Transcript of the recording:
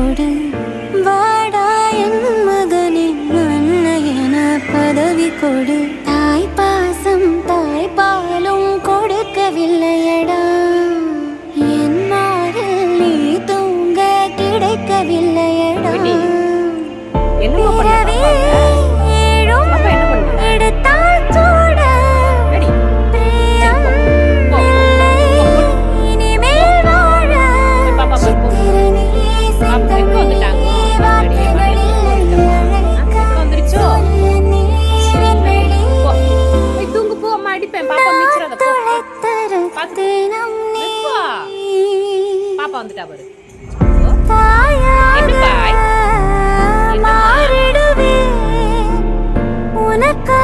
கொடு வாடா என் மகனின் அன்னையன பதவி கொடு. தாய் பாசம் தாய் பாலும் கொடுக்கவில்லையடா, என் மாறில் நீ தூங்க கிடைக்கவில்லையடா. பாப்பா வந்துட்டா பாரு. மாறிடுவே உனக்கா